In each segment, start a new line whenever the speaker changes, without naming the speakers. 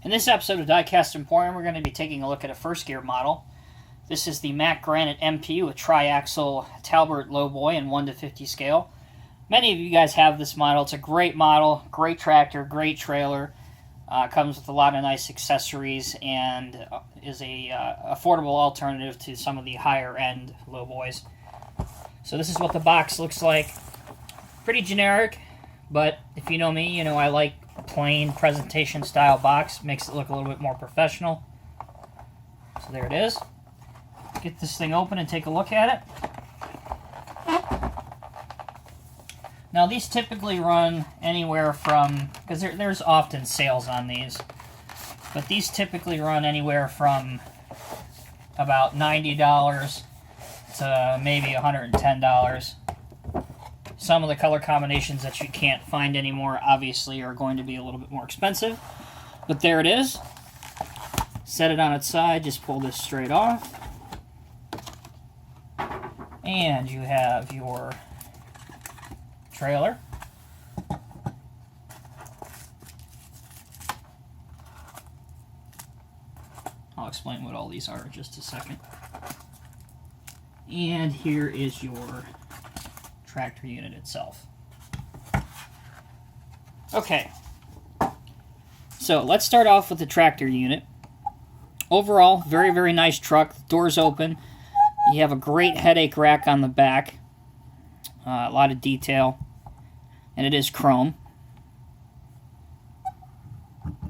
In this episode of Diecast Emporium, we're going to be taking a look at a first gear model. This is the Mack Granite MP with tri-axle Talbert Lowboy and 1:50 scale. Many of you guys have this model. It's a great model, great tractor, great trailer. Comes with a lot of nice accessories and is a affordable alternative to some of the higher end Lowboys. So this is what the box looks like. Pretty generic, but if you know me, you know I like a plain presentation style box. Makes it look a little bit more professional. So there it is. Get this thing open and take a look at it. Now these typically run anywhere from, because there's often sales on these, but these typically run anywhere from about $90 to maybe $110. Some of the color combinations that you can't find anymore obviously are going to be a little bit more expensive, but there it is. Set it on its side, just pull this straight off, and you have your trailer. I'll explain what all these are in just a second. And here is your tractor unit itself. Okay, so let's start off with the tractor unit. Overall, very, very nice truck. The doors open. You have a great headache rack on the back. A lot of detail. And it is chrome.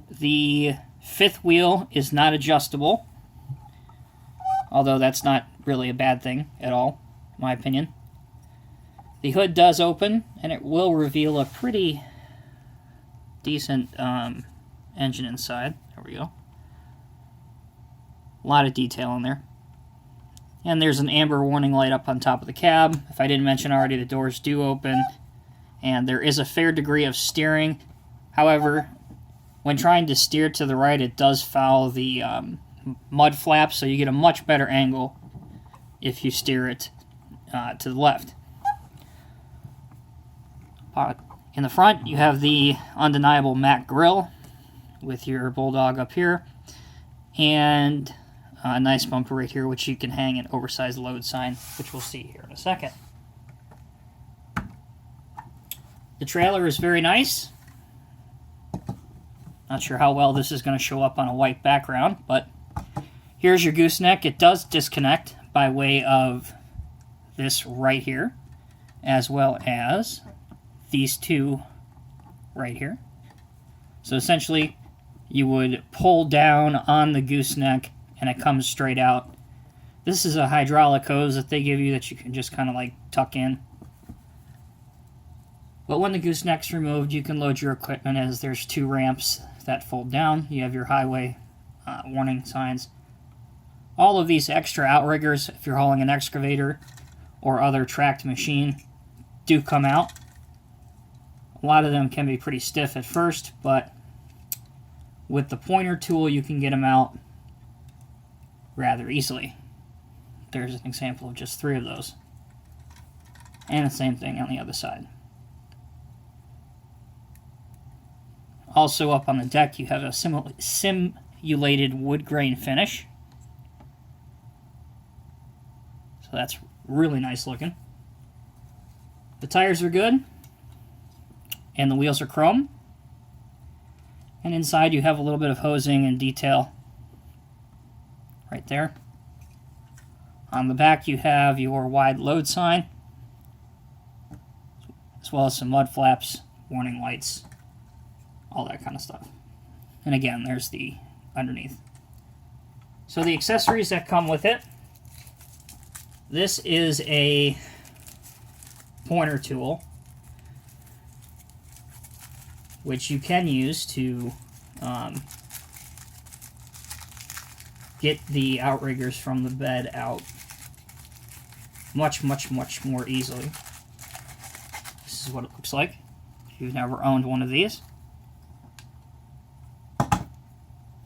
The fifth wheel is not adjustable, although that's not really a bad thing at all, in my opinion. The hood does open, and it will reveal a pretty decent engine inside. There we go. A lot of detail in there. And there's an amber warning light up on top of the cab. If I didn't mention already, the doors do open. And there is a fair degree of steering. However, when trying to steer to the right, it does foul the mud flaps, so you get a much better angle if you steer it to the left. In the front, you have the undeniable Mack grill with your bulldog up here. And a nice bumper right here, which you can hang an oversized load sign, which we'll see here in a second. The trailer is very nice. Not sure how well this is going to show up on a white background, but here's your gooseneck. It does disconnect by way of this right here, as well as these two right here. So essentially, you would pull down on the gooseneck and it comes straight out. This is a hydraulic hose that they give you that you can just kind of like tuck in. But when the gooseneck's removed, you can load your equipment, as there's two ramps that fold down. You have your highway warning signs. All of these extra outriggers, if you're hauling an excavator or other tracked machine, do come out. A lot of them can be pretty stiff at first, but with the pointer tool, you can get them out rather easily. There's an example of just 3 of those. And the same thing on the other side. Also up on the deck, you have a simulated wood grain finish. So that's really nice looking. The tires are good. And the wheels are chrome. And inside you have a little bit of hosing and detail right there. On the back you have your wide load sign, as well as some mud flaps, warning lights, all that kind of stuff. And again, there's the underneath. So the accessories that come with it, this is a pointer tool, which you can use to get the outriggers from the bed out much, much, much more easily. This is what it looks like if you've never owned one of these.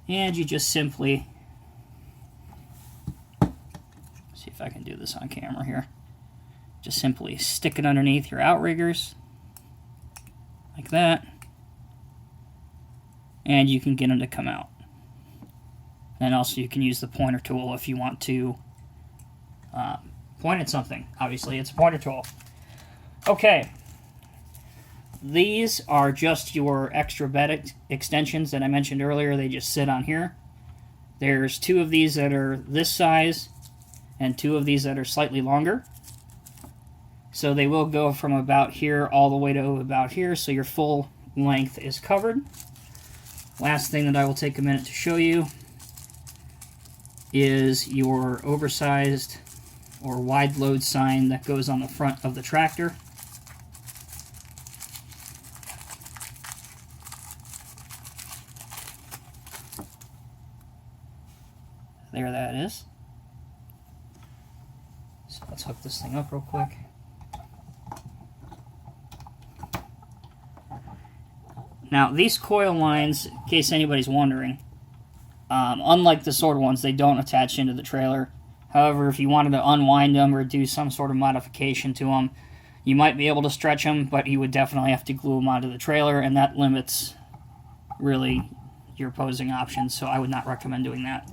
And you just simply, see if I can do this on camera here, just simply stick it underneath your outriggers like that, and you can get them to come out. And also you can use the pointer tool if you want to point at something. Obviously, it's a pointer tool. Okay. These are just your extra bed extensions that I mentioned earlier. They just sit on here. There's 2 of these that are this size and 2 of these that are slightly longer. So they will go from about here all the way to about here, so your full length is covered. Last thing that I will take a minute to show you is your oversized or wide load sign that goes on the front of the tractor. There that is. So let's hook this thing up real quick. Now, these coil lines, in case anybody's wondering, unlike the sword ones, they don't attach into the trailer. However, if you wanted to unwind them or do some sort of modification to them, you might be able to stretch them, but you would definitely have to glue them onto the trailer, and that limits, really, your posing options, so I would not recommend doing that.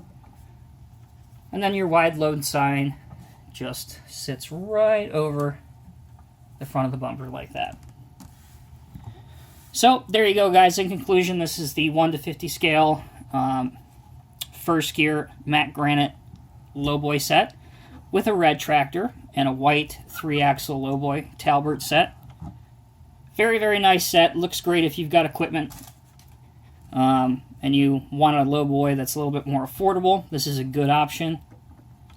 And then your wide load sign just sits right over the front of the bumper like that. So, there you go, guys. In conclusion, this is the 1:50 scale first gear Mack Granite Lowboy set with a red tractor and a white 3-axle Lowboy Talbert set. Very, very nice set. Looks great if you've got equipment and you want a Lowboy that's a little bit more affordable. This is a good option.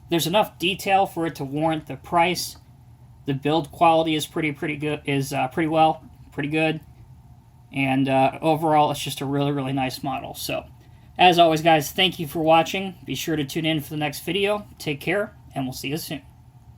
There's enough detail for it to warrant the price. The build quality is pretty good. Pretty good. And overall, it's just a really, really nice model. So, as always, guys, thank you for watching. Be sure to tune in for the next video. Take care, and we'll see you soon.